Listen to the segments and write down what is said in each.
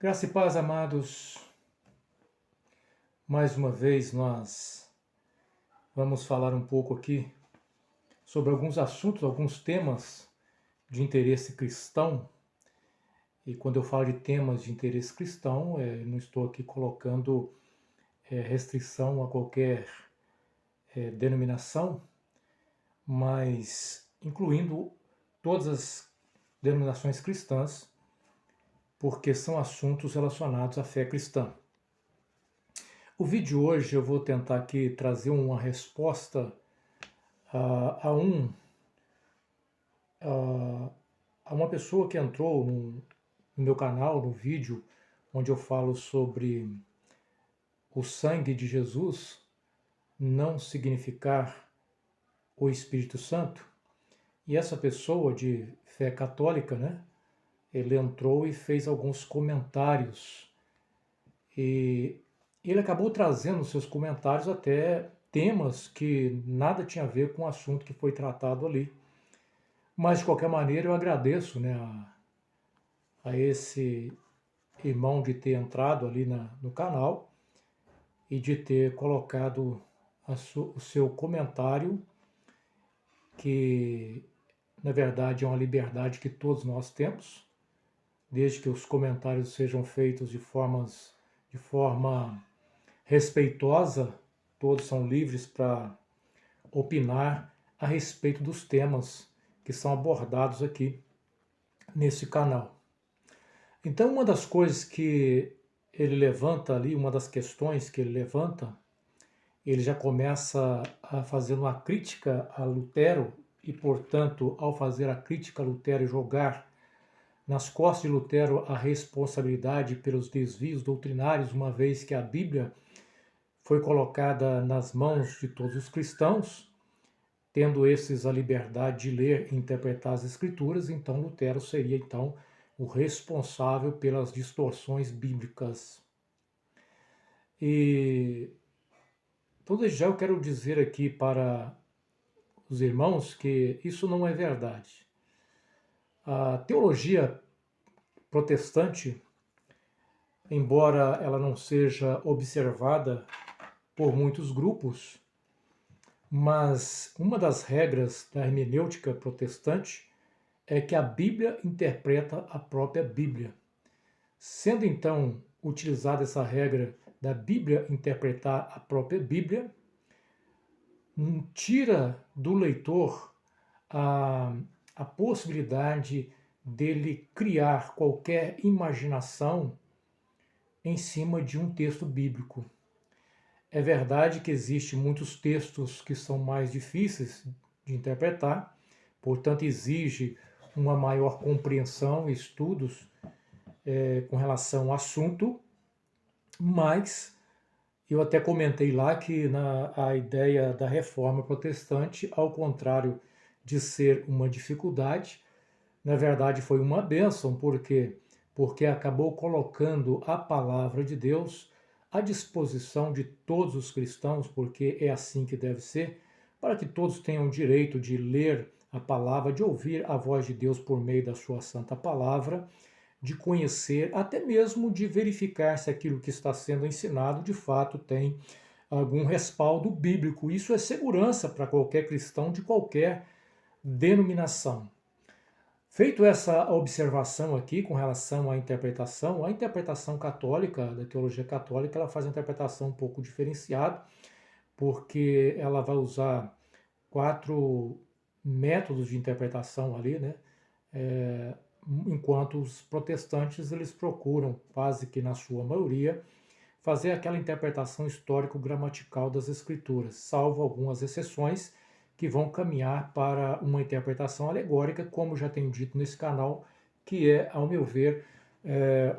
Graça e paz, amados. Mais uma vez nós vamos falar um pouco aqui sobre alguns assuntos, alguns temas de interesse cristão. E quando eu falo de temas de interesse cristão, não estou aqui colocando restrição a qualquer denominação, mas incluindo todas as denominações cristãs, porque são assuntos relacionados à fé cristã. O vídeo de hoje eu vou tentar aqui trazer uma resposta a uma pessoa que entrou no meu canal, no vídeo, onde eu falo sobre o sangue de Jesus não significar o Espírito Santo. E essa pessoa de fé católica, né, ele entrou e fez alguns comentários. E ele acabou trazendo nos seus comentários até temas que nada tinha a ver com o assunto que foi tratado ali. Mas, de qualquer maneira, eu agradeço, né, a esse irmão de ter entrado ali no canal e de ter colocado o seu comentário, que, na verdade, é uma liberdade que todos nós temos, desde que os comentários sejam feitos de forma respeitosa, todos são livres para opinar a respeito dos temas que são abordados aqui nesse canal. Então, uma das coisas que ele levanta ali, uma das questões que ele levanta, ele já começa a fazer uma crítica a Lutero e, portanto, ao fazer a crítica a Lutero e jogar nas costas de Lutero a responsabilidade pelos desvios doutrinários, uma vez que a Bíblia foi colocada nas mãos de todos os cristãos, tendo esses a liberdade de ler e interpretar as Escrituras, então Lutero seria então o responsável pelas distorções bíblicas. E então, desde já eu quero dizer aqui para os irmãos que isso não é verdade. A teologia protestante, embora ela não seja observada por muitos grupos, mas uma das regras da hermenêutica protestante é que a Bíblia interpreta a própria Bíblia. Sendo então utilizada essa regra da Bíblia interpretar a própria Bíblia, tira do leitor a possibilidade dele criar qualquer imaginação em cima de um texto bíblico. É verdade que existem muitos textos que são mais difíceis de interpretar, portanto exige uma maior compreensão e estudos com relação ao assunto, mas eu até comentei lá que a ideia da reforma protestante, ao contrário de ser uma dificuldade, na verdade foi uma bênção, porque acabou colocando a palavra de Deus à disposição de todos os cristãos, porque é assim que deve ser, para que todos tenham direito de ler a palavra, de ouvir a voz de Deus por meio da sua santa palavra, de conhecer, até mesmo de verificar se aquilo que está sendo ensinado de fato tem algum respaldo bíblico. Isso é segurança para qualquer cristão de qualquer denominação. Feito essa observação aqui com relação à interpretação, a interpretação católica, da teologia católica, ela faz uma interpretação um pouco diferenciada, porque ela vai usar 4 métodos de interpretação ali, né? Enquanto os protestantes eles procuram, quase que na sua maioria, fazer aquela interpretação histórico-gramatical das Escrituras, salvo algumas exceções que vão caminhar para uma interpretação alegórica, como já tenho dito nesse canal, que é, ao meu ver,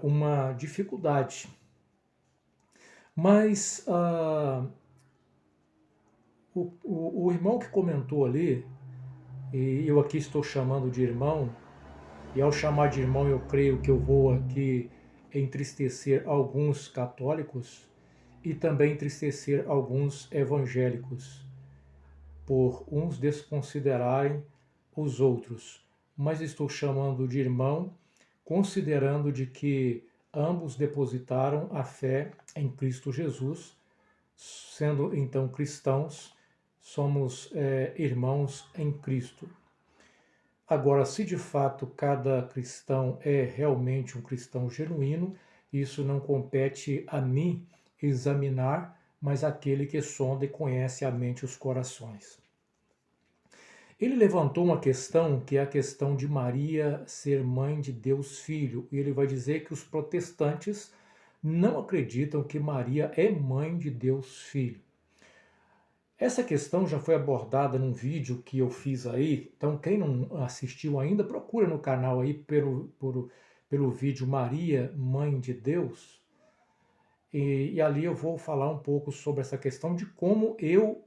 uma dificuldade. Mas o irmão que comentou ali, e eu aqui estou chamando de irmão, e ao chamar de irmão eu creio que eu vou aqui entristecer alguns católicos e também entristecer alguns evangélicos, por uns desconsiderarem os outros. Mas estou chamando de irmão, considerando de que ambos depositaram a fé em Cristo Jesus, sendo então cristãos, somos irmãos em Cristo. Agora, se de fato cada cristão é realmente um cristão genuíno, isso não compete a mim examinar, mas àquele que sonda e conhece a mente e os corações. Ele levantou uma questão que é a questão de Maria ser mãe de Deus Filho. E ele vai dizer que os protestantes não acreditam que Maria é mãe de Deus Filho. Essa questão já foi abordada num vídeo que eu fiz aí, então quem não assistiu ainda, procura no canal aí pelo vídeo Maria, Mãe de Deus, e ali eu vou falar um pouco sobre essa questão de como eu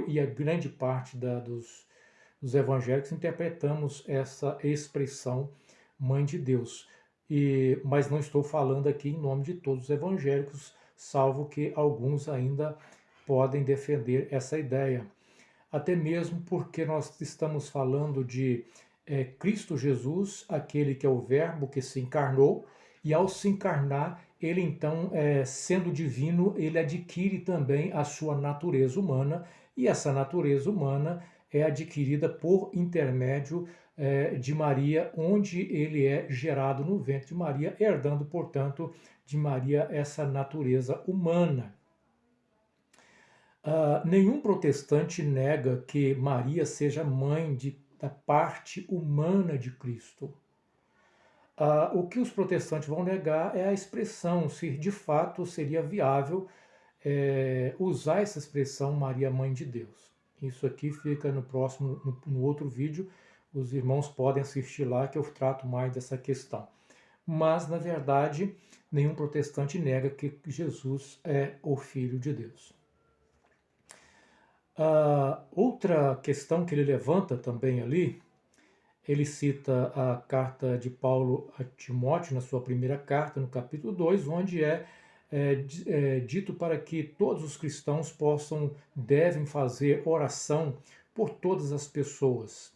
e a grande parte dos evangélicos interpretamos essa expressão Mãe de Deus. Mas não estou falando aqui em nome de todos os evangélicos, salvo que alguns ainda podem defender essa ideia. Até mesmo porque nós estamos falando de Cristo Jesus, aquele que é o Verbo que se encarnou, e ao se encarnar, ele então, sendo divino, ele adquire também a sua natureza humana, e essa natureza humana é adquirida por intermédio de Maria, onde ele é gerado no ventre de Maria, herdando, portanto, de Maria essa natureza humana. Nenhum protestante nega que Maria seja mãe da parte humana de Cristo. O que os protestantes vão negar é a expressão, se de fato seria viável usar essa expressão Maria, Mãe de Deus. Isso aqui fica no outro vídeo, os irmãos podem assistir lá que eu trato mais dessa questão. Mas, na verdade, nenhum protestante nega que Jesus é o Filho de Deus. Outra questão que ele levanta também ali, ele cita a carta de Paulo a Timóteo, na sua primeira carta, no capítulo 2, onde dito para que todos os cristãos devem fazer oração por todas as pessoas.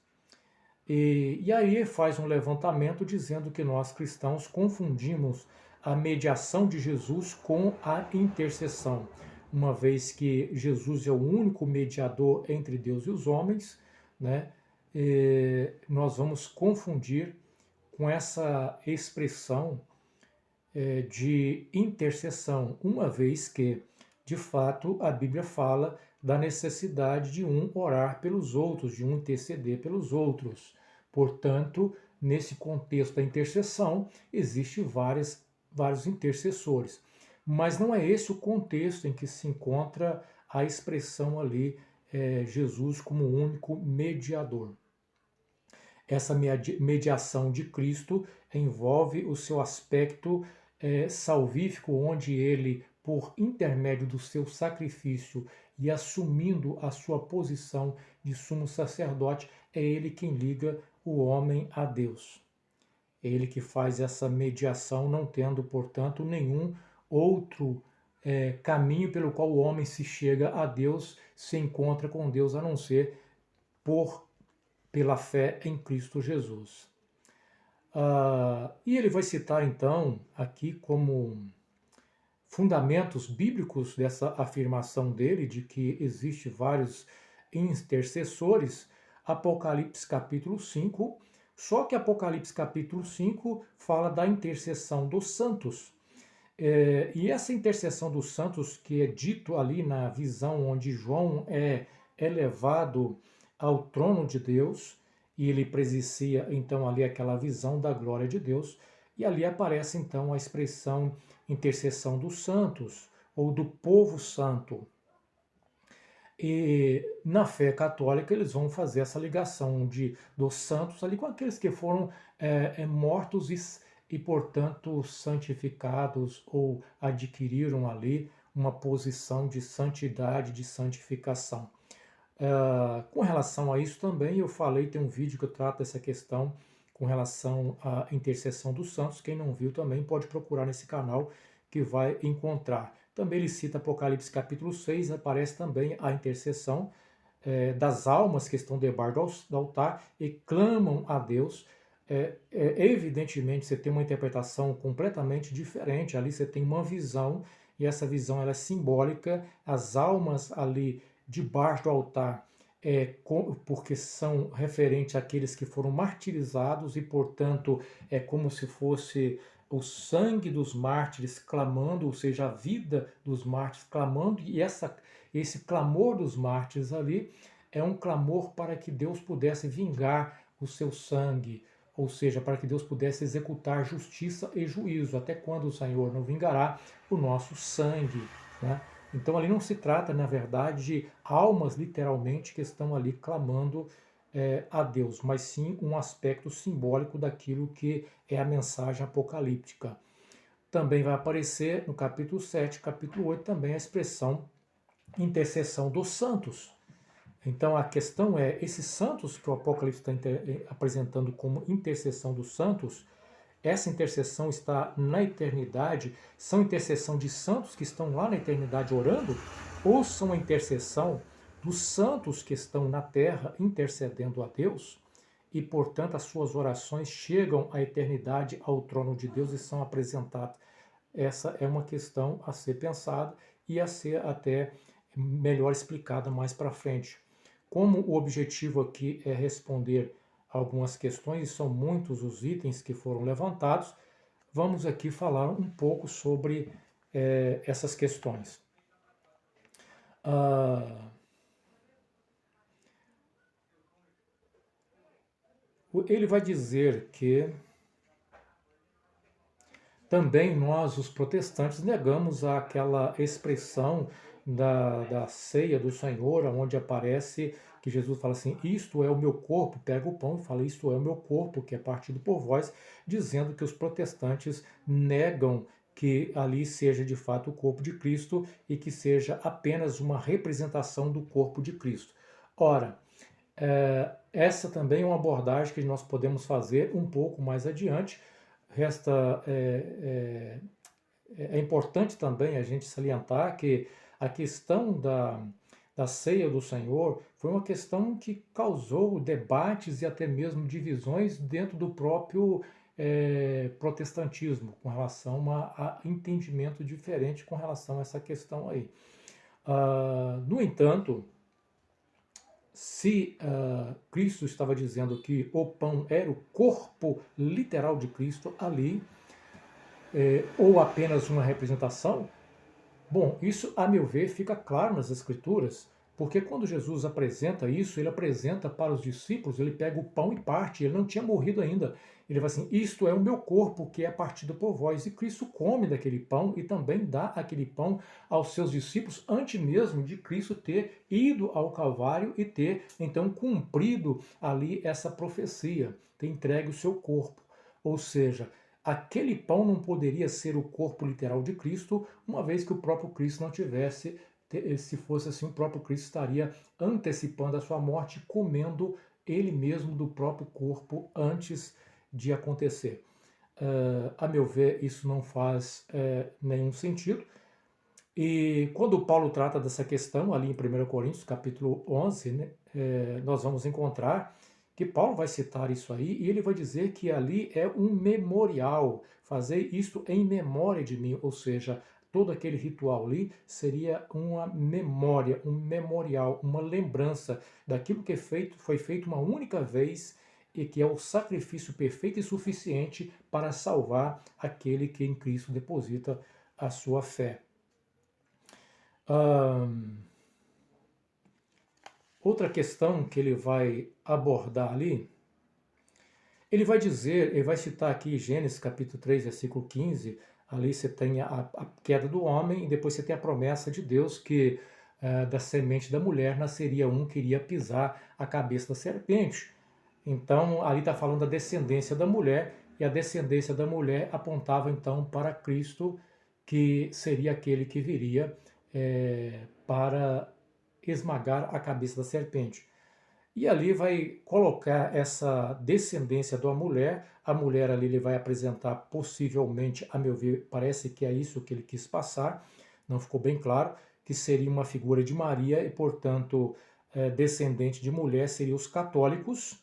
E aí faz um levantamento dizendo que nós cristãos confundimos a mediação de Jesus com a intercessão, uma vez que Jesus é o único mediador entre Deus e os homens, né? Nós vamos confundir com essa expressão de intercessão, uma vez que, de fato, a Bíblia fala da necessidade de um orar pelos outros, de um interceder pelos outros. Portanto, nesse contexto da intercessão, existe vários intercessores. Mas não é esse o contexto em que se encontra a expressão ali, Jesus como o único mediador. Essa mediação de Cristo envolve o seu aspecto salvífico, onde ele, por intermédio do seu sacrifício e assumindo a sua posição de sumo sacerdote, é ele quem liga o homem a Deus. É ele que faz essa mediação, não tendo, portanto, nenhum outro caminho pelo qual o homem se chega a Deus, se encontra com Deus, a não ser pela fé em Cristo Jesus. E ele vai citar, então, aqui como fundamentos bíblicos dessa afirmação dele, de que existe vários intercessores, Apocalipse capítulo 5, só que Apocalipse capítulo 5 fala da intercessão dos santos. E essa intercessão dos santos, que é dito ali na visão onde João é elevado ao trono de Deus, e ele presencia então ali aquela visão da glória de Deus, e ali aparece então a expressão intercessão dos santos, ou do povo santo. E na fé católica eles vão fazer essa ligação dos santos ali com aqueles que foram mortos e, portanto, santificados ou adquiriram ali uma posição de santidade, de santificação. Com relação a isso também, eu falei, tem um vídeo que eu trato dessa questão com relação à intercessão dos santos. Quem não viu também pode procurar nesse canal que vai encontrar. Também ele cita Apocalipse capítulo 6, aparece também a intercessão das almas que estão debaixo do altar e clamam a Deus evidentemente você tem uma interpretação completamente diferente. Ali você tem uma visão, e essa visão ela é simbólica. As almas ali debaixo do altar, porque são referentes àqueles que foram martirizados, e portanto é como se fosse o sangue dos mártires clamando, ou seja, a vida dos mártires clamando, e esse clamor dos mártires ali é um clamor para que Deus pudesse vingar o seu sangue, ou seja, para que Deus pudesse executar justiça e juízo, até quando o Senhor não vingará o nosso sangue, né? Então ali não se trata, na verdade, de almas literalmente que estão ali clamando a Deus, mas sim um aspecto simbólico daquilo que é a mensagem apocalíptica. Também vai aparecer no capítulo 7, capítulo 8, também a expressão intercessão dos santos. Então a questão é, esses santos que o Apocalipse está apresentando como intercessão dos santos, essa intercessão está na eternidade? São intercessão de santos que estão lá na eternidade orando? Ou são a intercessão dos santos que estão na terra intercedendo a Deus? E, portanto, as suas orações chegam à eternidade, ao trono de Deus, e são apresentadas. Essa é uma questão a ser pensada e a ser até melhor explicada mais para frente. Como o objetivo aqui é responder algumas questões, e são muitos os itens que foram levantados, vamos aqui falar um pouco sobre essas questões. Ele vai dizer que também nós, os protestantes, negamos aquela expressão da ceia do Senhor, onde aparece que Jesus fala assim, isto é o meu corpo, pega o pão e fala, isto é o meu corpo, que é partido por vós, dizendo que os protestantes negam que ali seja de fato o corpo de Cristo e que seja apenas uma representação do corpo de Cristo. Ora, essa também é uma abordagem que nós podemos fazer um pouco mais adiante. É importante também a gente salientar que a questão da ceia do Senhor foi uma questão que causou debates e até mesmo divisões dentro do próprio protestantismo, com relação a entendimento diferente com relação a essa questão aí. No entanto, se Cristo estava dizendo que o pão era o corpo literal de Cristo ali, ou apenas uma representação, bom, isso, a meu ver, fica claro nas Escrituras, porque quando Jesus apresenta isso, ele apresenta para os discípulos, ele pega o pão e parte, ele não tinha morrido ainda. Ele vai assim, isto é o meu corpo que é partido por vós. E Cristo come daquele pão e também dá aquele pão aos seus discípulos, antes mesmo de Cristo ter ido ao Calvário e ter, então, cumprido ali essa profecia, ter entregue o seu corpo. Ou seja, aquele pão não poderia ser o corpo literal de Cristo, uma vez que o próprio Cristo não tivesse, se fosse assim, o próprio Cristo estaria antecipando a sua morte, comendo ele mesmo do próprio corpo antes de acontecer. A meu ver, isso não faz nenhum sentido. E quando Paulo trata dessa questão, ali em 1 Coríntios, capítulo 11, né, nós vamos encontrar que Paulo vai citar isso aí, e ele vai dizer que ali é um memorial, fazer isto em memória de mim, ou seja, todo aquele ritual ali seria uma memória, um memorial, uma lembrança daquilo que foi feito uma única vez e que é o sacrifício perfeito e suficiente para salvar aquele que em Cristo deposita a sua fé. Outra questão que ele vai abordar ali, ele vai dizer, ele vai citar aqui Gênesis capítulo 3, versículo 15, ali você tem a queda do homem e depois você tem a promessa de Deus que da semente da mulher nasceria um que iria pisar a cabeça da serpente. Então ali está falando da descendência da mulher, e a descendência da mulher apontava então para Cristo, que seria aquele que viria para esmagar a cabeça da serpente. E ali vai colocar essa descendência da mulher. A mulher ali ele vai apresentar possivelmente, a meu ver, parece que é isso que ele quis passar, não ficou bem claro, que seria uma figura de Maria e, portanto, descendente de mulher seriam os católicos,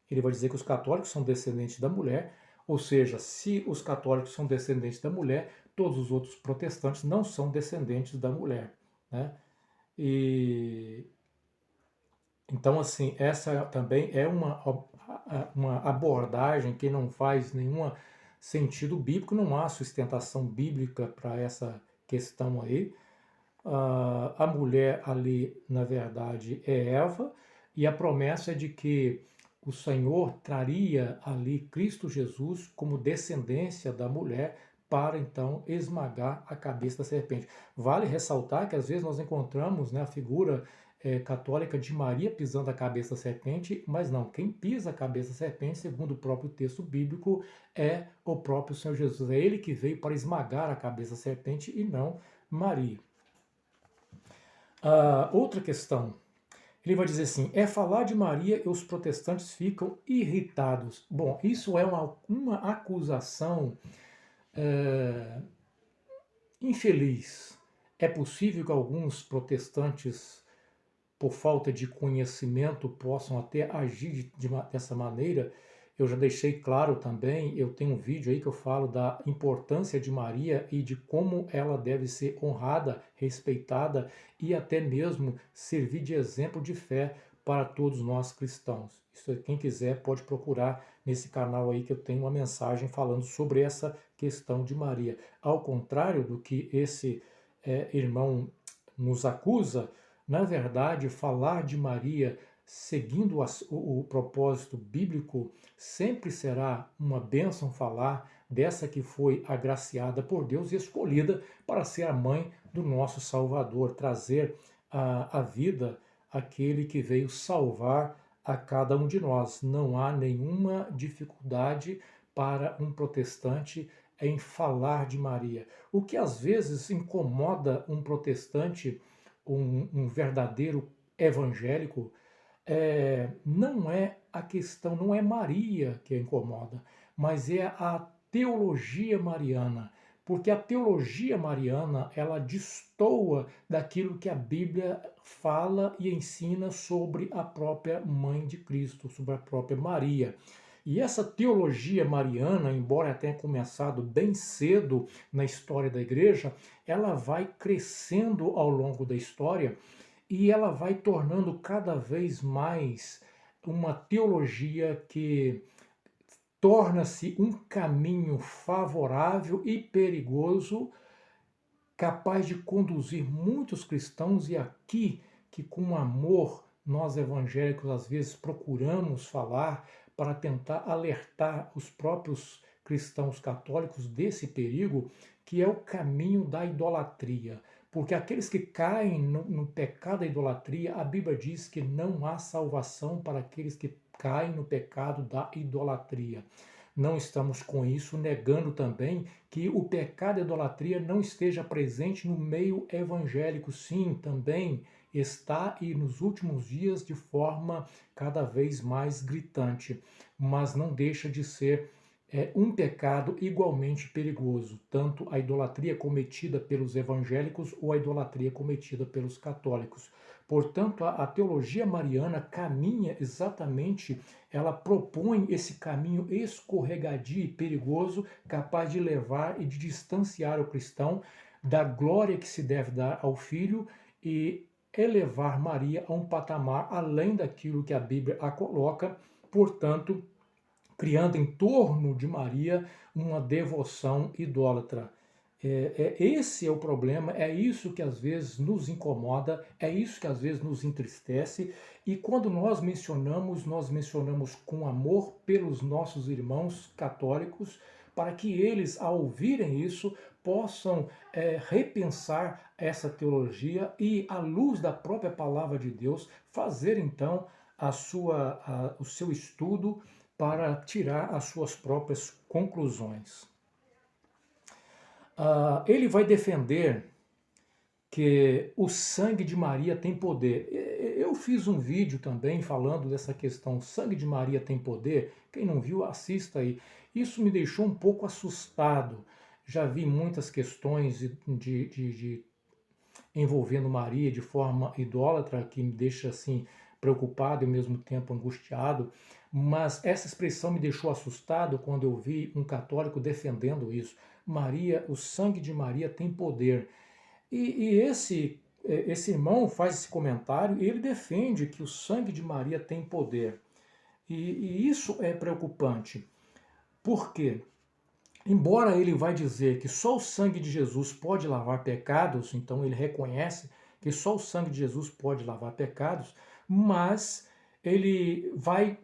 Ele vai dizer que os católicos são descendentes da mulher, ou seja, se os católicos são descendentes da mulher, todos os outros protestantes não são descendentes da mulher, né? E então, assim, essa também é uma abordagem que não faz nenhum sentido bíblico, não há sustentação bíblica para essa questão aí. A mulher ali, na verdade, é Eva, e a promessa é de que o Senhor traria ali Cristo Jesus como descendência da mulher para então esmagar a cabeça da serpente. Vale ressaltar que às vezes nós encontramos, né, a figura católica de Maria pisando a cabeça da serpente, mas não, quem pisa a cabeça da serpente, segundo o próprio texto bíblico, é o próprio Senhor Jesus. É ele que veio para esmagar a cabeça da serpente e não Maria. Outra questão, ele vai dizer assim, é falar de Maria e os protestantes ficam irritados. Bom, isso é uma acusação infeliz. É possível que alguns protestantes, por falta de conhecimento, possam até agir dessa maneira. Eu já deixei claro também, eu tenho um vídeo aí que eu falo da importância de Maria e de como ela deve ser honrada, respeitada e até mesmo servir de exemplo de fé para todos nós cristãos. Isso, quem quiser pode procurar nesse canal aí que eu tenho uma mensagem falando sobre essa questão de Maria. Ao contrário do que esse irmão nos acusa, na verdade, falar de Maria seguindo o propósito bíblico sempre será uma bênção falar dessa que foi agraciada por Deus e escolhida para ser a mãe do nosso Salvador, trazer a vida aquele que veio salvar a cada um de nós. Não há nenhuma dificuldade para um protestante em falar de Maria. O que às vezes incomoda um protestante, um verdadeiro evangélico, não é a questão, não é Maria que a incomoda, mas é a teologia mariana, porque a teologia mariana ela destoa daquilo que a Bíblia fala e ensina sobre a própria mãe de Cristo, sobre a própria Maria. E essa teologia mariana, embora tenha começado bem cedo na história da igreja, ela vai crescendo ao longo da história e ela vai tornando cada vez mais uma teologia que torna-se um caminho favorável e perigoso, capaz de conduzir muitos cristãos, e aqui que com amor nós evangélicos às vezes procuramos falar para tentar alertar os próprios cristãos católicos desse perigo, que é o caminho da idolatria. Porque aqueles que caem no pecado da idolatria, a Bíblia diz que não há salvação para aqueles que caem no pecado da idolatria. Não estamos com isso negando também que o pecado da idolatria não esteja presente no meio evangélico. Sim, também está, e nos últimos dias de forma cada vez mais gritante, mas não deixa de ser um pecado igualmente perigoso, tanto a idolatria cometida pelos evangélicos ou a idolatria cometida pelos católicos. Portanto, a teologia mariana caminha exatamente, ela propõe esse caminho escorregadio e perigoso, capaz de levar e de distanciar o cristão da glória que se deve dar ao Filho e elevar Maria a um patamar além daquilo que a Bíblia a coloca, portanto, criando em torno de Maria uma devoção idólatra. Esse é o problema, é isso que às vezes nos incomoda, é isso que às vezes nos entristece, e quando nós mencionamos com amor pelos nossos irmãos católicos, para que eles, ao ouvirem isso, possam repensar essa teologia e, à luz da própria palavra de Deus, fazer então o seu estudo para tirar as suas próprias conclusões. Ele vai defender que o sangue de Maria tem poder. Eu fiz um vídeo também falando dessa questão, o sangue de Maria tem poder? Quem não viu, assista aí. Isso me deixou um pouco assustado. Já vi muitas questões envolvendo Maria de forma idólatra, que me deixa assim preocupado e ao mesmo tempo angustiado. mas essa expressão me deixou assustado quando eu vi um católico defendendo isso. Maria, o sangue de Maria tem poder. E esse irmão faz esse comentário e ele defende que o sangue de Maria tem poder. E isso é preocupante. Por quê? Embora ele vai dizer que só o sangue de Jesus pode lavar pecados, então ele reconhece que só o sangue de Jesus pode lavar pecados, mas ele vai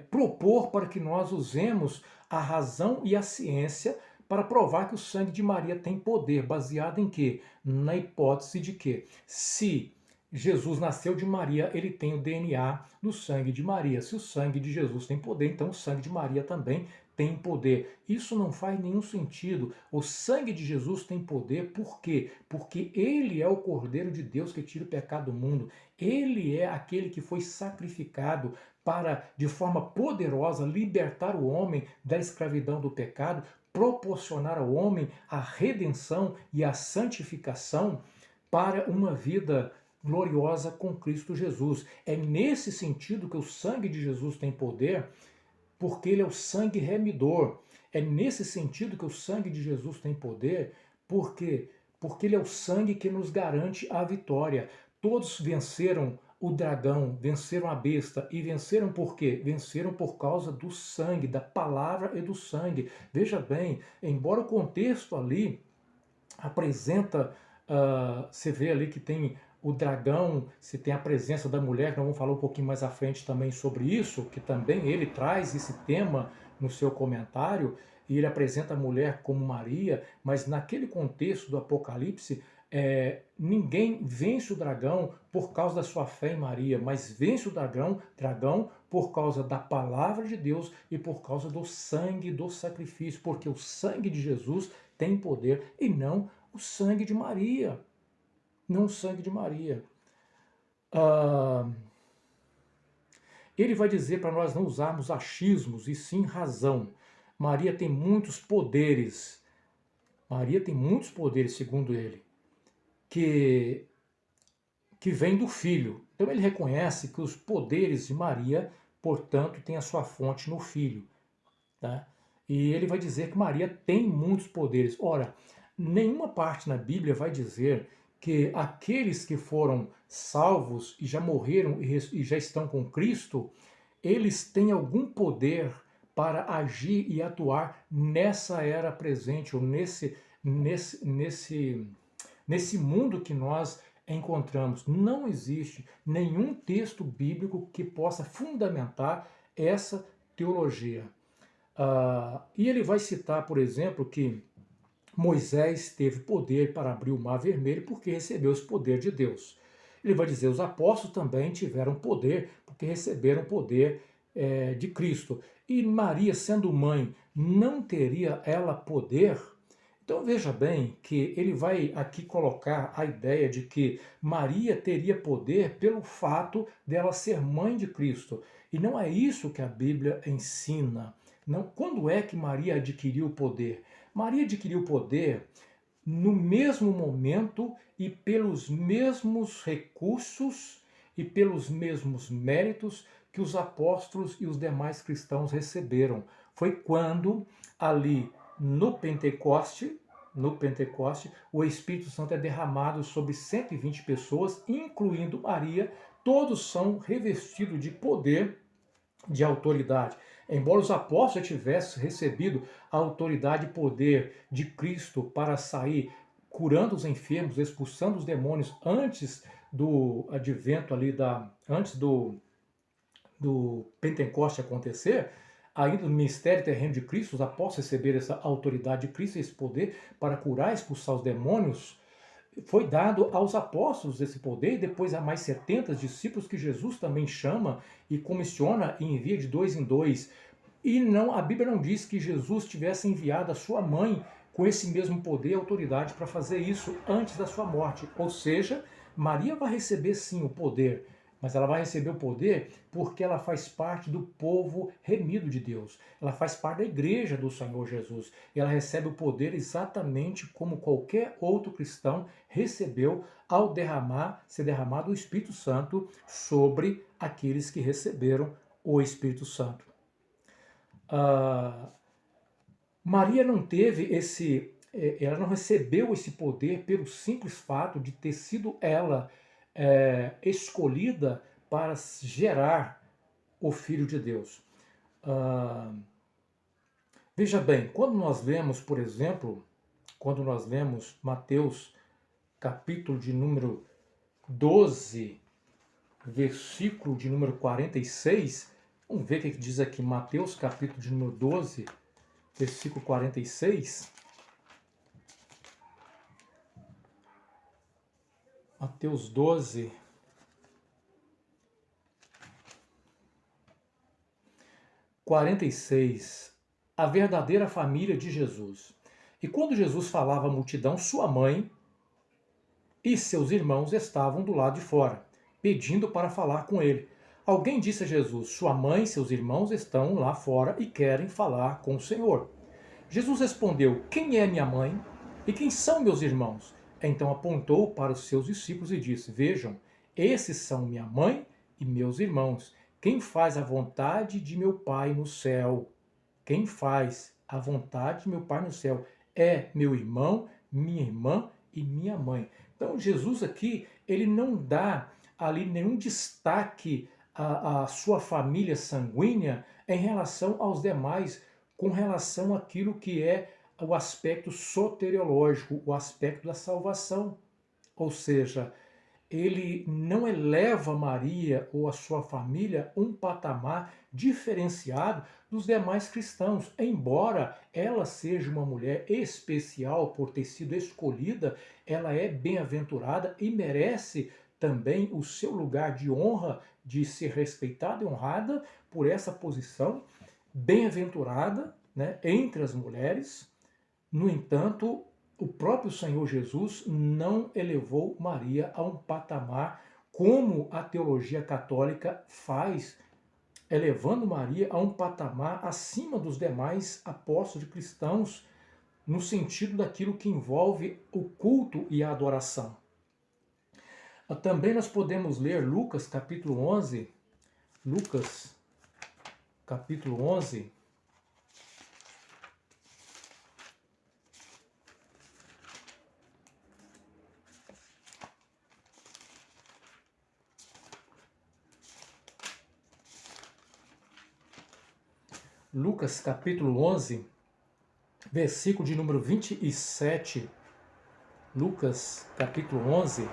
propor para que nós usemos a razão e a ciência para provar que o sangue de Maria tem poder, baseado em quê? Na hipótese de que, se Jesus nasceu de Maria, ele tem o DNA do sangue de Maria. Se o sangue de Jesus tem poder, então o sangue de Maria também tem poder. Isso não faz nenhum sentido. O sangue de Jesus tem poder, por quê? Porque ele é o Cordeiro de Deus que tira o pecado do mundo. Ele é aquele que foi sacrificado para, de forma poderosa, libertar o homem da escravidão do pecado, proporcionar ao homem a redenção e a santificação para uma vida gloriosa com Cristo Jesus. É nesse sentido que o sangue de Jesus tem poder, porque ele é o sangue remidor. É nesse sentido que o sangue de Jesus tem poder, porque ele é o sangue que nos garante a vitória. Todos venceram o dragão, venceram a besta, e venceram por quê? Venceram por causa do sangue, da palavra e do sangue. Veja bem, embora o contexto ali apresenta, você vê ali que tem o dragão, se tem a presença da mulher, que nós vamos falar um pouquinho mais à frente também sobre isso, que também ele traz esse tema no seu comentário, e ele apresenta a mulher como Maria, mas naquele contexto do Apocalipse, ninguém vence o dragão por causa da sua fé em Maria, mas vence o dragão por causa da palavra de Deus e por causa do sangue do sacrifício, porque o sangue de Jesus tem poder e não o sangue de Maria. Não o sangue de Maria. Ele vai dizer para nós não usarmos achismos e sim razão. Maria tem muitos poderes. Maria tem muitos poderes, segundo ele, que vem do Filho. Então ele reconhece que os poderes de Maria, portanto, têm a sua fonte no Filho. Tá? E ele vai dizer que Maria tem muitos poderes. Ora, nenhuma parte na Bíblia vai dizer que aqueles que foram salvos e já morreram e já estão com Cristo, eles têm algum poder para agir e atuar nessa era presente, ou nesse mundo que nós encontramos. Não existe nenhum texto bíblico que possa fundamentar essa teologia. E ele vai citar, por exemplo, que Moisés teve poder para abrir o Mar Vermelho porque recebeu esse poder de Deus. Ele vai dizer, os apóstolos também tiveram poder porque receberam poder de Cristo. E Maria, sendo mãe, não teria ela poder? Então veja bem que ele vai aqui colocar a ideia de que Maria teria poder pelo fato dela ser mãe de Cristo. E não é isso que a Bíblia ensina. Não, quando é que Maria adquiriu o poder? Maria adquiriu poder no mesmo momento e pelos mesmos recursos e pelos mesmos méritos que os apóstolos e os demais cristãos receberam. Foi quando, ali no Pentecoste, o Espírito Santo é derramado sobre 120 pessoas, incluindo Maria. Todos são revestidos de poder, de autoridade. Embora os apóstolos tivessem recebido a autoridade e poder de Cristo para sair curando os enfermos, expulsando os demônios antes do advento ali, antes do Pentecoste acontecer, ainda no ministério terreno de Cristo, os apóstolos receberam essa autoridade de Cristo, esse poder para curar e expulsar os demônios. Foi dado aos apóstolos esse poder, e depois a mais 70 discípulos que Jesus também chama e comissiona e envia de 2 em 2. E não, a Bíblia não diz que Jesus tivesse enviado a sua mãe com esse mesmo poder e autoridade para fazer isso antes da sua morte. Ou seja, Maria vai receber sim o poder, mas ela vai receber o poder porque ela faz parte do povo remido de Deus. Ela faz parte da igreja do Senhor Jesus. E ela recebe o poder exatamente como qualquer outro cristão recebeu ao ser derramado o Espírito Santo sobre aqueles que receberam o Espírito Santo. Maria não teve ela não recebeu esse poder pelo simples fato de ter sido ela escolhida para gerar o Filho de Deus. Veja bem, quando nós lemos, por exemplo, quando nós lemos Mateus, capítulo de número 12, versículo de número 46, vamos ver o que diz aqui, Mateus, capítulo de número 12, versículo 46. Mateus 12, 46. A verdadeira família de Jesus. E quando Jesus falava à multidão, sua mãe e seus irmãos estavam do lado de fora, pedindo para falar com ele. Alguém disse a Jesus: sua mãe e seus irmãos estão lá fora e querem falar com o Senhor. Jesus respondeu: quem é minha mãe e quem são meus irmãos? Então apontou para os seus discípulos e disse: vejam, esses são minha mãe e meus irmãos. Quem faz a vontade de meu Pai no céu, quem faz a vontade de meu Pai no céu é meu irmão, minha irmã e minha mãe. Então Jesus aqui, ele não dá ali nenhum destaque à sua família sanguínea em relação aos demais, com relação àquilo que é o aspecto soteriológico, o aspecto da salvação. Ou seja, ele não eleva Maria ou a sua família um patamar diferenciado dos demais cristãos, embora ela seja uma mulher especial por ter sido escolhida, ela é bem-aventurada e merece também o seu lugar de honra, de ser respeitada e honrada por essa posição, bem-aventurada, né, entre as mulheres. No entanto, o próprio Senhor Jesus não elevou Maria a um patamar como a teologia católica faz, elevando Maria a um patamar acima dos demais apóstolos cristãos, no sentido daquilo que envolve o culto e a adoração. Também nós podemos ler Lucas capítulo 11, Lucas capítulo 11, Lucas capítulo 11, versículo de número 27. Lucas capítulo 11,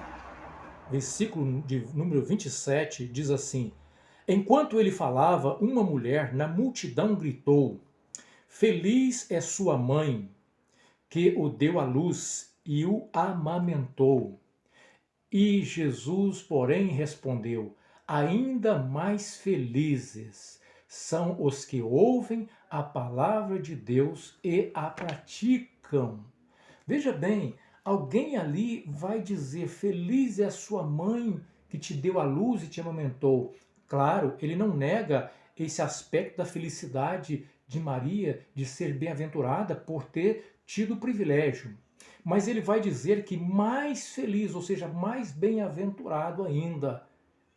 versículo de número 27, diz assim: enquanto ele falava, uma mulher na multidão gritou: feliz é sua mãe, que o deu à luz e o amamentou. E Jesus, porém, respondeu: ainda mais felizes são os que ouvem a palavra de Deus e a praticam. Veja bem, alguém ali vai dizer: feliz é a sua mãe que te deu a luz e te amamentou. Claro, ele não nega esse aspecto da felicidade de Maria, de ser bem-aventurada por ter tido o privilégio. Mas ele vai dizer que mais feliz, ou seja, mais bem-aventurado ainda,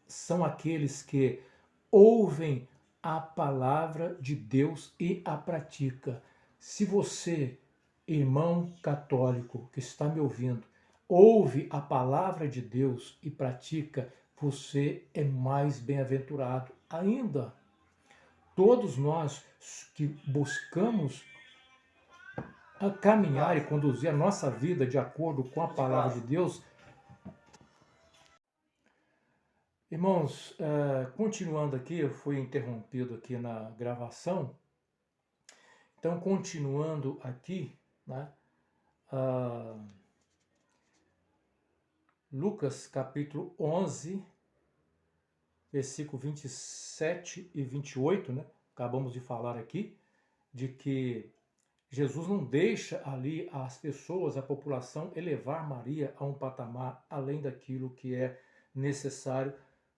são aqueles que ouvem a palavra de Deus e a pratica. Se você, irmão católico que está me ouvindo, ouve a palavra de Deus e pratica, você é mais bem-aventurado ainda. Todos nós que buscamos a caminhar e conduzir a nossa vida de acordo com a palavra de Deus. Irmãos, continuando aqui, eu fui interrompido aqui na gravação. Então, continuando aqui, né, Lucas capítulo 11, versículo 27 e 28, né, acabamos de falar aqui, de que Jesus não deixa ali as pessoas, a população, elevar Maria a um patamar além daquilo que é necessário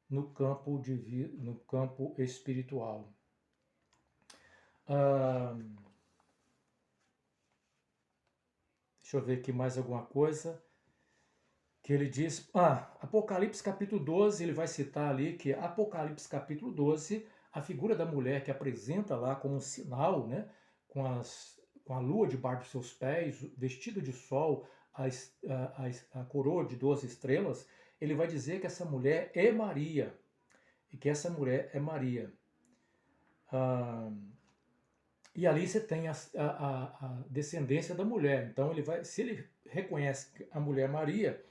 no campo no campo espiritual. Deixa eu ver aqui mais alguma coisa que ele diz. Apocalipse capítulo 12, ele vai citar ali que Apocalipse capítulo 12, a figura da mulher que apresenta lá como um sinal, né, com a lua debaixo dos seus pés, vestido de sol, a coroa de 12 estrelas, ele vai dizer que essa mulher é Maria, e que essa mulher é Maria. E ali você tem a descendência da mulher. Então, se ele reconhece a mulher Maria,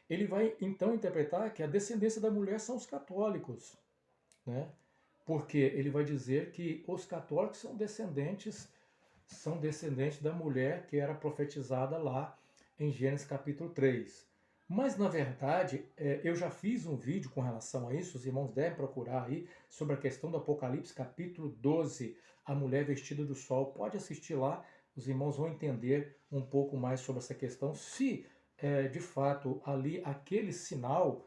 ele vai então interpretar que a descendência da mulher são os católicos, né? Porque ele vai dizer que os católicos são descendentes da mulher que era profetizada lá em Gênesis capítulo 3. Mas, na verdade, eu já fiz um vídeo com relação a isso, os irmãos devem procurar aí, sobre a questão do Apocalipse capítulo 12, a mulher vestida do sol. Pode assistir lá, os irmãos vão entender um pouco mais sobre essa questão, se de fato ali aquele sinal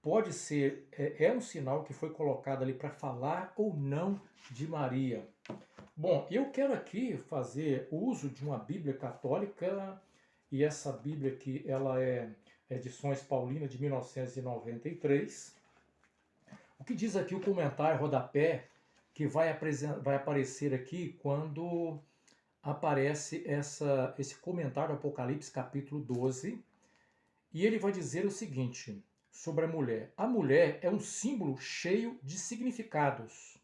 pode ser, um sinal que foi colocado ali para falar ou não de Maria. Bom, eu quero aqui fazer uso de uma Bíblia católica, e essa Bíblia aqui, ela é Edições Paulinas de 1993. O que diz aqui o comentário rodapé, que vai aparecer aqui quando aparece esse comentário do Apocalipse capítulo 12, e ele vai dizer o seguinte sobre a mulher. A mulher é um símbolo cheio de significados.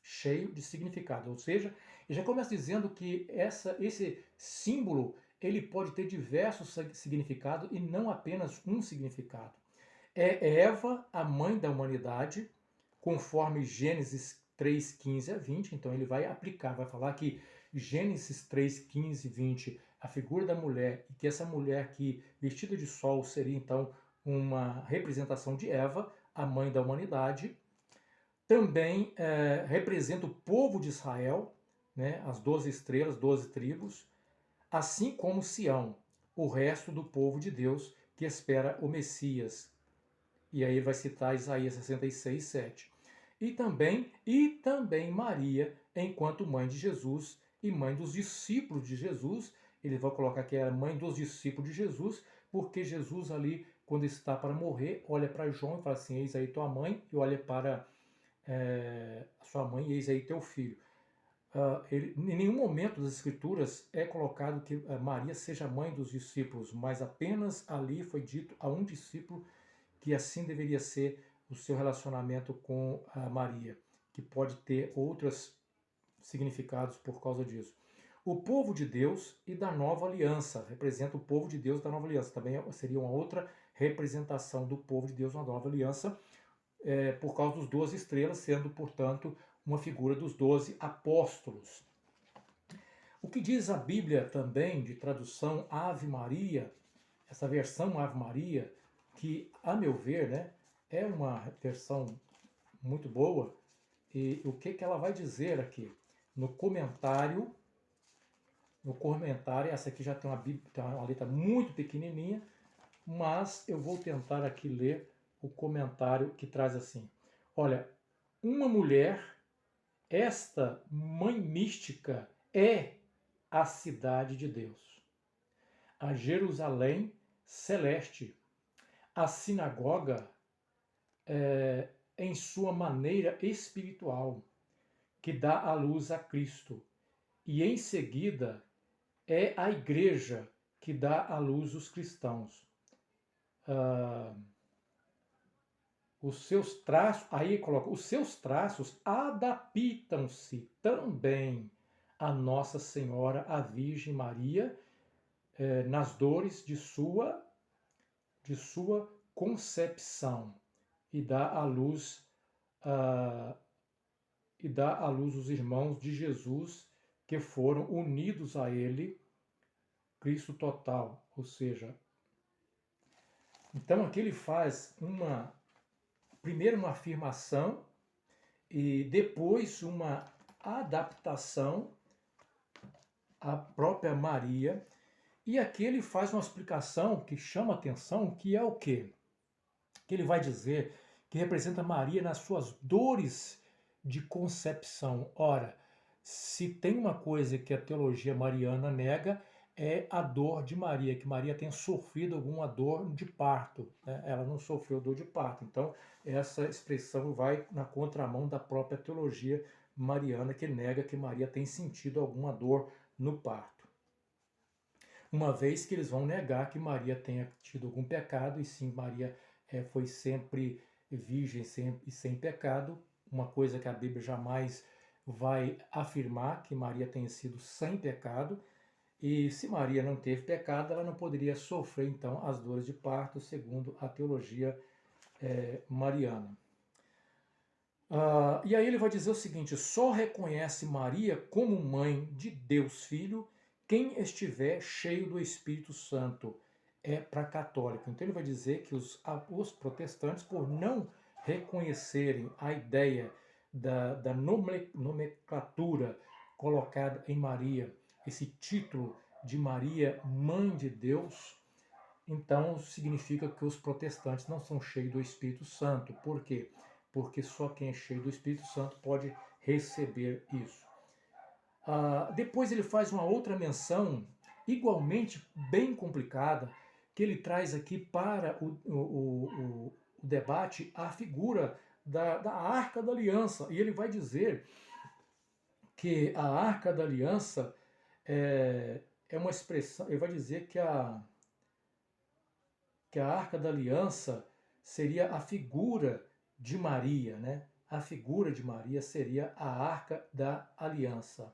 Cheio de significado, ou seja, ele já começa dizendo que esse símbolo ele pode ter diversos significados e não apenas um significado. É Eva, a mãe da humanidade, conforme Gênesis 3, 15 a 20, então ele vai aplicar, vai falar que Gênesis 3, 15 e 20, a figura da mulher, e que essa mulher aqui, vestida de sol, seria então uma representação de Eva, a mãe da humanidade. Também representa o povo de Israel, né, as 12 estrelas, 12 tribos, assim como Sião, o resto do povo de Deus que espera o Messias. E aí ele vai citar Isaías 66, 7. E também Maria, enquanto mãe de Jesus e mãe dos discípulos de Jesus. Ele vai colocar que é a mãe dos discípulos de Jesus, porque Jesus ali, quando está para morrer, olha para João e fala assim, eis aí tua mãe, e olha para sua mãe, eis aí teu filho. Em nenhum momento das Escrituras é colocado que Maria seja mãe dos discípulos, mas apenas ali foi dito a um discípulo que assim deveria ser o seu relacionamento com a Maria, que pode ter outros significados por causa disso. O povo de Deus e da nova aliança, representa o povo de Deus da nova aliança, também seria uma outra representação do povo de Deus na nova aliança, por causa dos 12 estrelas, sendo, portanto, uma figura dos 12 apóstolos. O que diz a Bíblia também, de tradução Ave Maria, essa versão Ave Maria, que, a meu ver, né, é uma versão muito boa, e o que ela vai dizer aqui? No comentário, essa aqui já tem uma letra muito pequenininha, mas eu vou tentar aqui ler o comentário que traz assim. Olha, uma mulher, esta mãe mística, é a cidade de Deus, a Jerusalém celeste, a sinagoga em sua maneira espiritual, que dá à luz a Cristo, e em seguida é a igreja que dá à luz os cristãos. Os seus traços, aí coloca, os seus traços adaptam-se também a Nossa Senhora, a Virgem Maria, nas dores de sua concepção, e dá à luz os irmãos de Jesus que foram unidos a ele, Cristo total, ou seja, então aqui ele faz primeiro uma afirmação e depois uma adaptação à própria Maria, e aqui ele faz uma explicação que chama atenção, que é o quê? Que ele vai dizer que representa Maria nas suas dores de concepção. Ora, se tem uma coisa que a teologia mariana nega, é a dor de Maria, que Maria tenha sofrido alguma dor de parto, né? Ela não sofreu dor de parto. Então, essa expressão vai na contramão da própria teologia mariana, que nega que Maria tem sentido alguma dor no parto. Uma vez que eles vão negar que Maria tenha tido algum pecado, e sim, Maria foi sempre virgem e sem pecado, uma coisa que a Bíblia jamais vai afirmar, que Maria tenha sido sem pecado. E se Maria não teve pecado, ela não poderia sofrer, então, as dores de parto, segundo a teologia mariana. E aí ele vai dizer o seguinte: só reconhece Maria como mãe de Deus Filho quem estiver cheio do Espírito Santo. É para católico. Então ele vai dizer que os protestantes, por não reconhecerem a ideia da nomenclatura colocada em Maria, esse título de Maria, Mãe de Deus, então significa que os protestantes não são cheios do Espírito Santo. Por quê? Porque só quem é cheio do Espírito Santo pode receber isso. Depois ele faz uma outra menção, igualmente bem complicada, que ele traz aqui para o debate a figura da Arca da Aliança. E ele vai dizer que a Arca da Aliança é uma expressão, ele vai dizer que a Arca da Aliança seria a figura de Maria, né? A figura de Maria seria a Arca da Aliança.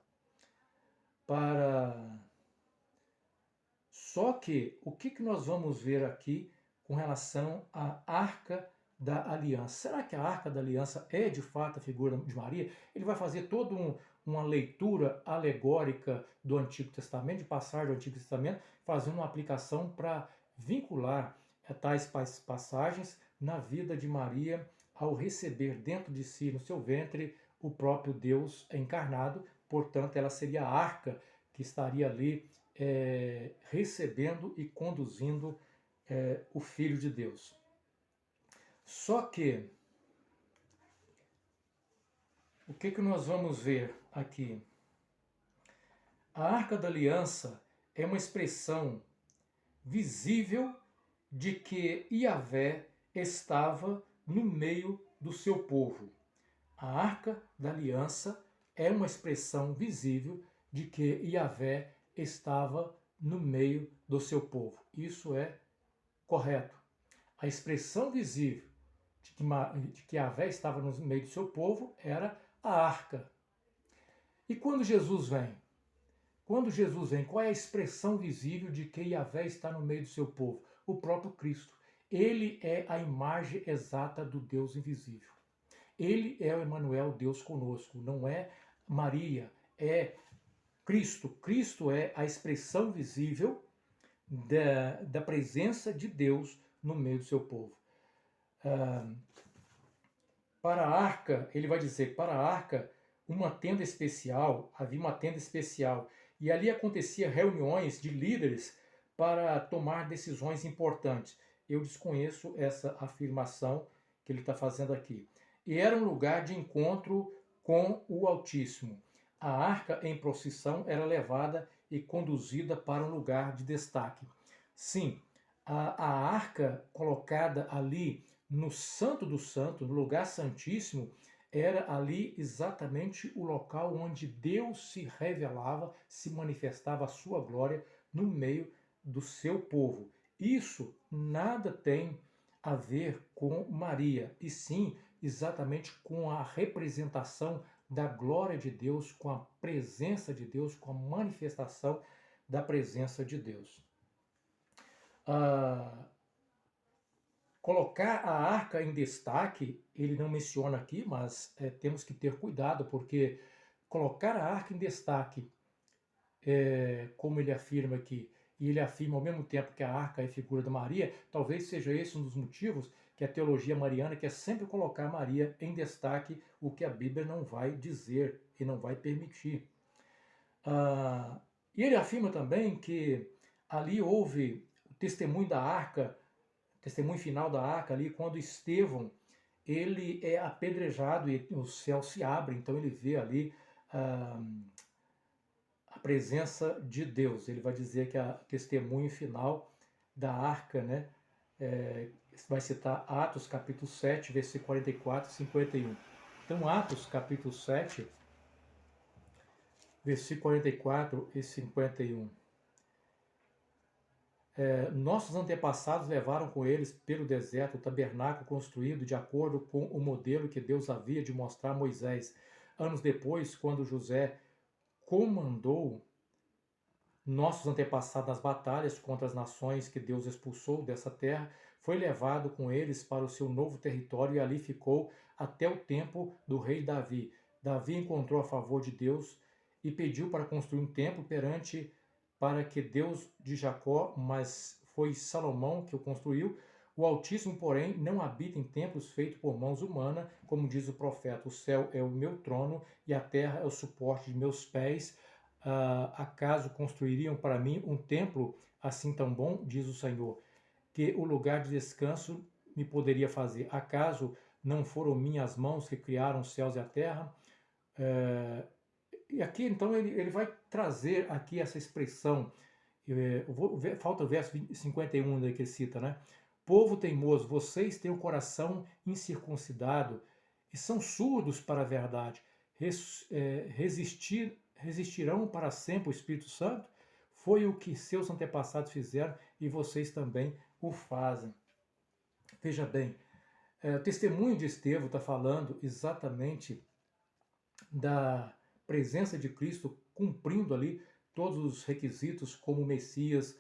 Só que, o que nós vamos ver aqui com relação à Arca da Aliança? Será que a Arca da Aliança é de fato a figura de Maria? Ele vai fazer toda uma leitura alegórica do Antigo Testamento, de passagem do Antigo Testamento, fazendo uma aplicação para vincular tais passagens na vida de Maria ao receber dentro de si, no seu ventre, o próprio Deus encarnado. Portanto, ela seria a arca que estaria ali recebendo e conduzindo o Filho de Deus. Só que, o que nós vamos ver aqui? A Arca da Aliança é uma expressão visível de que Yahvé estava no meio do seu povo. A Arca da Aliança é uma expressão visível de que Yahvé estava no meio do seu povo. Isso é correto. A expressão visível de que Yahvé estava no meio do seu povo era a arca. E quando Jesus vem? Quando Jesus vem, qual é a expressão visível de que Yahvé está no meio do seu povo? O próprio Cristo. Ele é a imagem exata do Deus invisível. Ele é o Emmanuel, Deus conosco. Não é Maria, é Cristo. Cristo é a expressão visível da presença de Deus no meio do seu povo. Para a arca, ele vai dizer, para a arca, uma tenda especial, havia uma tenda especial, e ali acontecia reuniões de líderes para tomar decisões importantes. Eu desconheço essa afirmação que ele está fazendo aqui. E era um lugar de encontro com o Altíssimo. A arca em procissão era levada e conduzida para um lugar de destaque. Sim, a arca colocada ali no Santo do Santo, no lugar santíssimo, era ali exatamente o local onde Deus se revelava, se manifestava a sua glória no meio do seu povo. Isso nada tem a ver com Maria, e sim exatamente com a representação da glória de Deus, com a presença de Deus, com a manifestação da presença de Deus. Colocar a arca em destaque, ele não menciona aqui, mas temos que ter cuidado, porque colocar a arca em destaque, como ele afirma aqui, e ele afirma ao mesmo tempo que a arca é figura de Maria, talvez seja esse um dos motivos que a teologia mariana quer sempre colocar Maria em destaque, o que a Bíblia não vai dizer e não vai permitir. E ele afirma também que ali houve o testemunho da arca, testemunho final da arca ali, quando Estevão ele é apedrejado e o céu se abre, então ele vê ali a presença de Deus. Ele vai dizer que a testemunho final da arca, né? Vai citar Atos capítulo 7, versículo 44 e 51. Então, Atos capítulo 7, versículo 44 e 51. Nossos antepassados levaram com eles pelo deserto o tabernáculo construído de acordo com o modelo que Deus havia de mostrar a Moisés. Anos depois, quando José comandou nossos antepassados nas batalhas contra as nações que Deus expulsou dessa terra, foi levado com eles para o seu novo território e ali ficou até o tempo do rei Davi. Davi encontrou a favor de Deus e pediu para construir um templo para que Deus de Jacó, mas foi Salomão que o construiu. O Altíssimo, porém, não habita em templos feitos por mãos humanas, como diz o profeta: o céu é o meu trono e a terra é o suporte de meus pés. Acaso construiriam para mim um templo assim tão bom, diz o Senhor, que o lugar de descanso me poderia fazer? Acaso não foram minhas mãos que criaram os céus e a terra? E aqui, então, ele vai trazer aqui essa expressão, falta o verso 51 que ele cita, né? Povo teimoso, vocês têm o coração incircuncidado e são surdos para a verdade. Resistirão para sempre o Espírito Santo? Foi o que seus antepassados fizeram e vocês também o fazem. Veja bem, o testemunho de Estevão está falando exatamente da presença de Cristo cumprindo ali todos os requisitos como Messias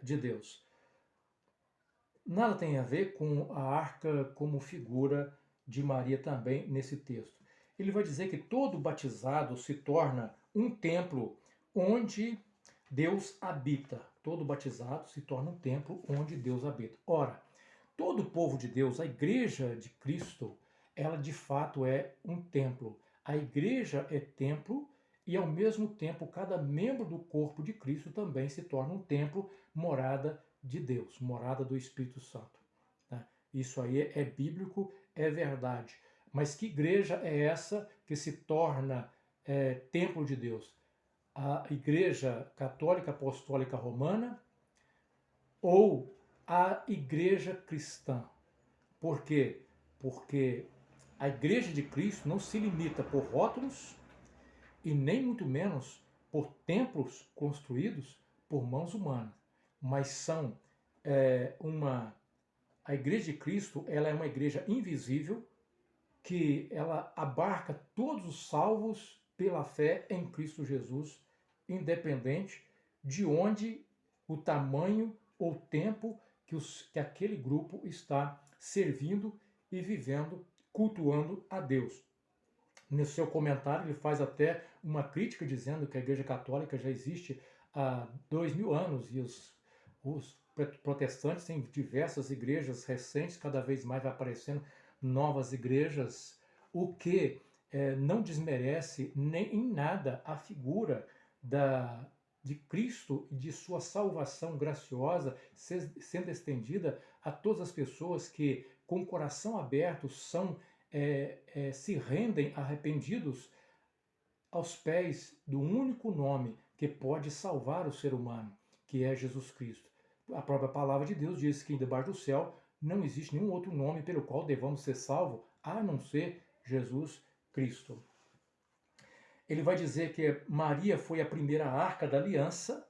de Deus. Nada tem a ver com a arca como figura de Maria também nesse texto. Ele vai dizer que todo batizado se torna um templo onde Deus habita. Todo batizado se torna um templo onde Deus habita. Ora, todo o povo de Deus, a igreja de Cristo, ela de fato é um templo. A igreja é templo e, ao mesmo tempo, cada membro do corpo de Cristo também se torna um templo, morada de Deus, morada do Espírito Santo. Isso aí é bíblico, é verdade. Mas que igreja é essa que se torna templo de Deus? A Igreja Católica Apostólica Romana ou a Igreja Cristã? Por quê? Porque a Igreja de Cristo não se limita por rótulos e nem muito menos por templos construídos por mãos humanas, mas são a Igreja de Cristo, ela é uma igreja invisível que ela abarca todos os salvos pela fé em Cristo Jesus, independente de onde o tamanho ou tempo que aquele grupo está servindo e vivendo, cultuando a Deus. No seu comentário, ele faz até uma crítica dizendo que a Igreja Católica já existe há 2000 anos e os protestantes têm diversas igrejas recentes, cada vez mais vai aparecendo novas igrejas, o que não desmerece nem em nada a figura de Cristo e de sua salvação graciosa sendo estendida a todas as pessoas que, com o coração aberto, se rendem arrependidos aos pés do único nome que pode salvar o ser humano, que é Jesus Cristo. A própria palavra de Deus diz que debaixo do céu não existe nenhum outro nome pelo qual devamos ser salvos, a não ser Jesus Cristo. Ele vai dizer que Maria foi a primeira arca da aliança,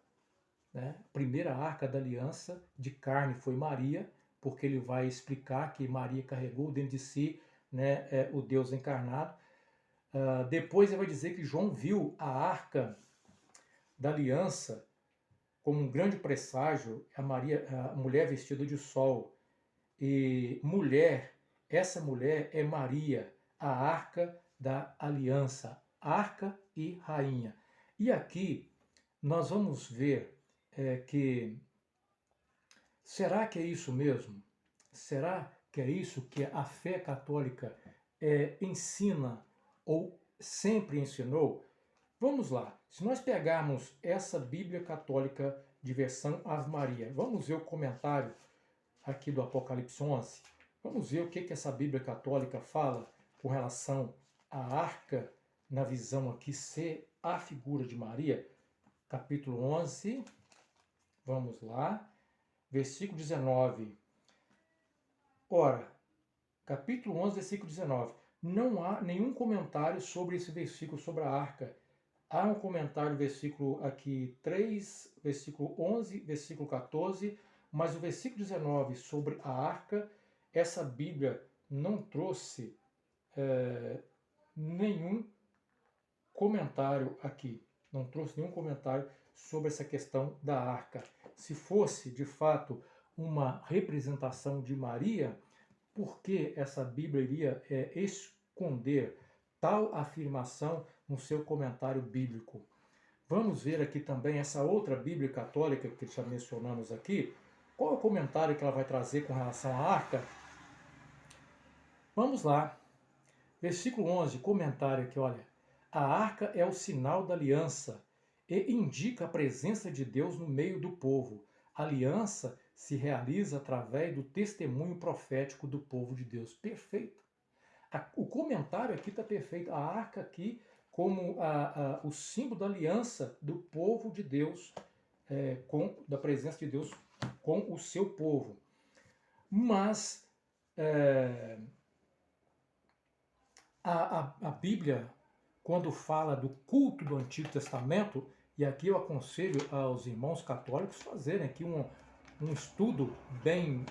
né? A primeira arca da aliança de carne foi Maria, porque ele vai explicar que Maria carregou dentro de si, né, o Deus encarnado. Depois ele vai dizer que João viu a arca da aliança como um grande presságio, a mulher vestida de sol. E essa mulher é Maria, a arca da aliança, arca e rainha. E aqui nós vamos ver que será que é isso mesmo? Será que é isso que a fé católica ensina ou sempre ensinou? Vamos lá, se nós pegarmos essa Bíblia Católica de versão Ave Maria, vamos ver o comentário aqui do Apocalipse 11, vamos ver o que essa Bíblia Católica fala com relação à arca, na visão aqui ser a figura de Maria, capítulo 11, vamos lá, versículo 19. Ora, capítulo 11, versículo 19. Não há nenhum comentário sobre esse versículo, sobre a arca. Há um comentário, versículo aqui 3, versículo 11, versículo 14, mas o versículo 19 sobre a arca, essa Bíblia não trouxe nenhum comentário aqui. Não trouxe nenhum comentário sobre essa questão da arca. Se fosse, de fato, uma representação de Maria, por que essa Bíblia iria esconder tal afirmação no seu comentário bíblico? Vamos ver aqui também essa outra Bíblia católica que já mencionamos aqui. Qual é o comentário que ela vai trazer com relação à arca? Vamos lá. Versículo 11, comentário aqui, olha. A arca é o sinal da aliança e indica a presença de Deus no meio do povo. A aliança se realiza através do testemunho profético do povo de Deus. Perfeito. O comentário aqui está perfeito. A arca aqui como o símbolo da aliança do povo de Deus, da presença de Deus com o seu povo. Mas a Bíblia, quando fala do culto do Antigo Testamento, e aqui eu aconselho aos irmãos católicos fazerem aqui um estudo bem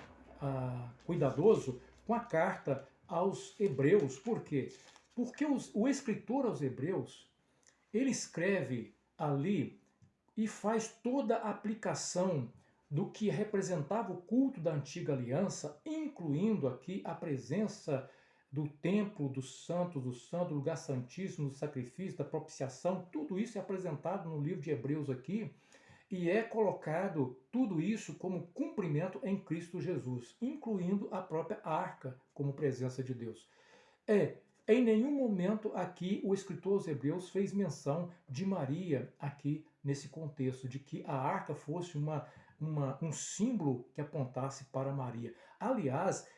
cuidadoso com a carta aos Hebreus. Por quê? Porque o escritor aos Hebreus, ele escreve ali e faz toda a aplicação do que representava o culto da antiga aliança, incluindo aqui a presença do templo, do santo, lugar santíssimo, do sacrifício, da propiciação. Tudo isso é apresentado no livro de Hebreus aqui, e é colocado tudo isso como cumprimento em Cristo Jesus, incluindo a própria arca como presença de Deus. Em nenhum momento aqui o escritor aos Hebreus fez menção de Maria aqui nesse contexto, de que a arca fosse um símbolo que apontasse para Maria. Aliás,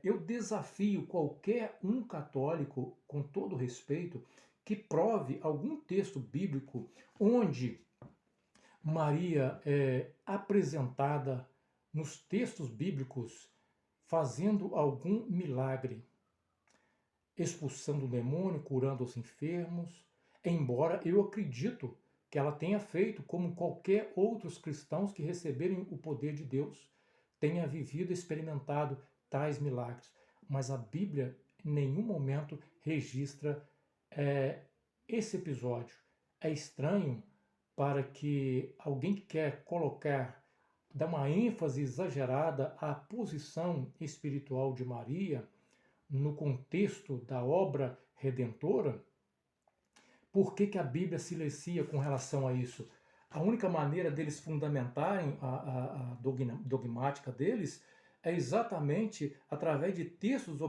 eu desafio qualquer um católico, com todo respeito, que prove algum texto bíblico onde Maria é apresentada nos textos bíblicos fazendo algum milagre, expulsando o demônio, curando os enfermos, embora eu acredito que ela tenha feito como qualquer outros cristãos que receberem o poder de Deus, tenha vivido e experimentado tais milagres. Mas a Bíblia em nenhum momento registra esse episódio. É estranho para que alguém que quer dar uma ênfase exagerada à posição espiritual de Maria no contexto da obra redentora. Por que a Bíblia silencia com relação a isso? A única maneira deles fundamentarem a dogmática deles é exatamente através de textos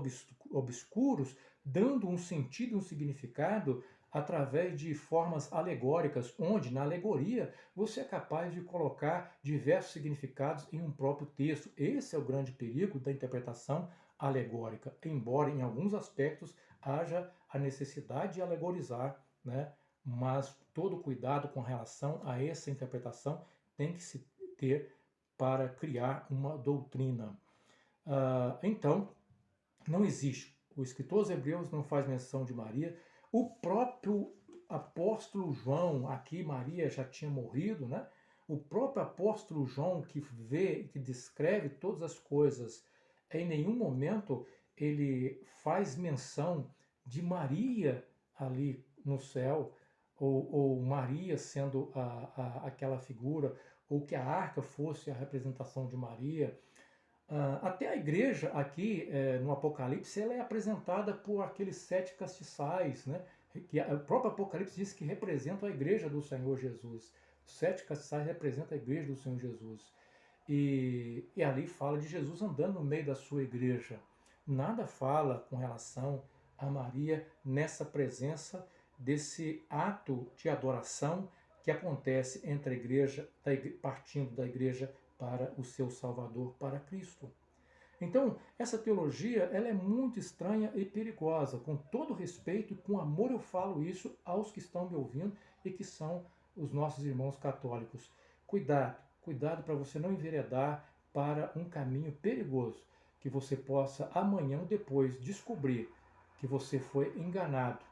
obscuros, dando um sentido, um significado, através de formas alegóricas, onde na alegoria você é capaz de colocar diversos significados em um próprio texto. Esse é o grande perigo da interpretação alegórica, embora em alguns aspectos haja a necessidade de alegorizar, né? Mas todo cuidado com relação a essa interpretação tem que se ter para criar uma doutrina. Então, não existe. O escritor aos Hebreus não faz menção de Maria. O próprio apóstolo João, aqui Maria já tinha morrido, né? O próprio apóstolo João que descreve todas as coisas, em nenhum momento ele faz menção de Maria ali no céu, ou Maria sendo aquela figura, ou que a arca fosse a representação de Maria. Até a igreja aqui no Apocalipse ela é apresentada por aqueles 7 castiçais, né? Que o próprio Apocalipse diz que representam a igreja do Senhor Jesus. Os 7 castiçais representam a igreja do Senhor Jesus. E ali fala de Jesus andando no meio da sua igreja. Nada fala com relação a Maria nessa presença desse ato de adoração que acontece entre a igreja, partindo da igreja para o seu Salvador, para Cristo. Então, essa teologia ela é muito estranha e perigosa. Com todo respeito e com amor eu falo isso aos que estão me ouvindo, e que são os nossos irmãos católicos. Cuidado, cuidado para você não enveredar para um caminho perigoso, que você possa amanhã ou depois descobrir que você foi enganado,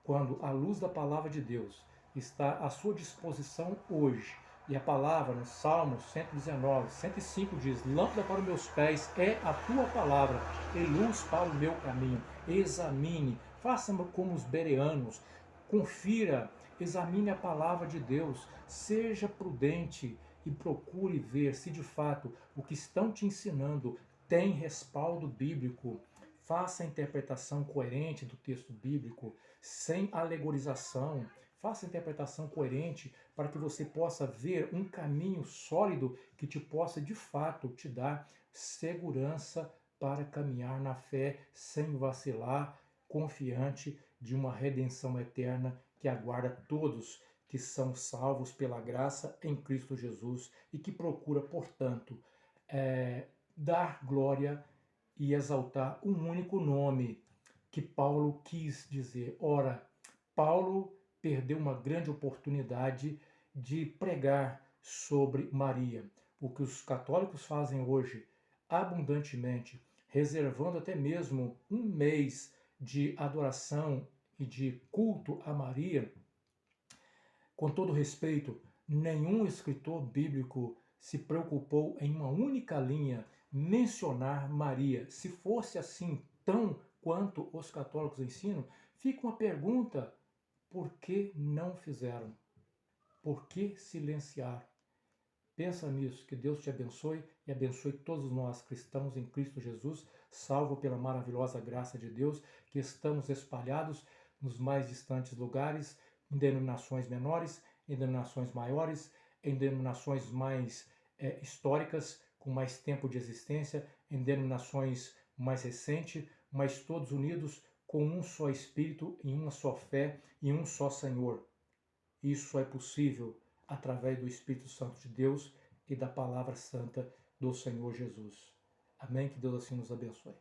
quando a luz da palavra de Deus está à sua disposição hoje. E a palavra, no Salmo 119, 105 diz: lâmpada para os meus pés é a tua palavra, e luz para o meu caminho. Examine, faça como os bereanos, confira, examine a palavra de Deus, seja prudente e procure ver se de fato o que estão te ensinando tem respaldo bíblico. Faça a interpretação coerente do texto bíblico, sem alegorização. Faça a interpretação coerente para que você possa ver um caminho sólido que te possa de fato te dar segurança para caminhar na fé sem vacilar, confiante de uma redenção eterna que aguarda todos que são salvos pela graça em Cristo Jesus e que procura, portanto, dar glória e exaltar um único nome que Paulo quis dizer. Ora, Paulo perdeu uma grande oportunidade de pregar sobre Maria. O que os católicos fazem hoje abundantemente, reservando até mesmo um mês de adoração e de culto a Maria. Com todo respeito, nenhum escritor bíblico se preocupou em uma única linha mencionar Maria. Se fosse assim tão quanto os católicos ensinam, fica uma pergunta: por que não fizeram? Por que silenciar? Pensa nisso, que Deus te abençoe e abençoe todos nós cristãos em Cristo Jesus, salvo pela maravilhosa graça de Deus, que estamos espalhados nos mais distantes lugares, em denominações menores, em denominações maiores, em denominações mais históricas, com mais tempo de existência, em denominações mais recentes, mas todos unidos com um só Espírito, em uma só fé, em um só Senhor. Isso é possível através do Espírito Santo de Deus e da Palavra Santa do Senhor Jesus. Amém? Que Deus assim nos abençoe.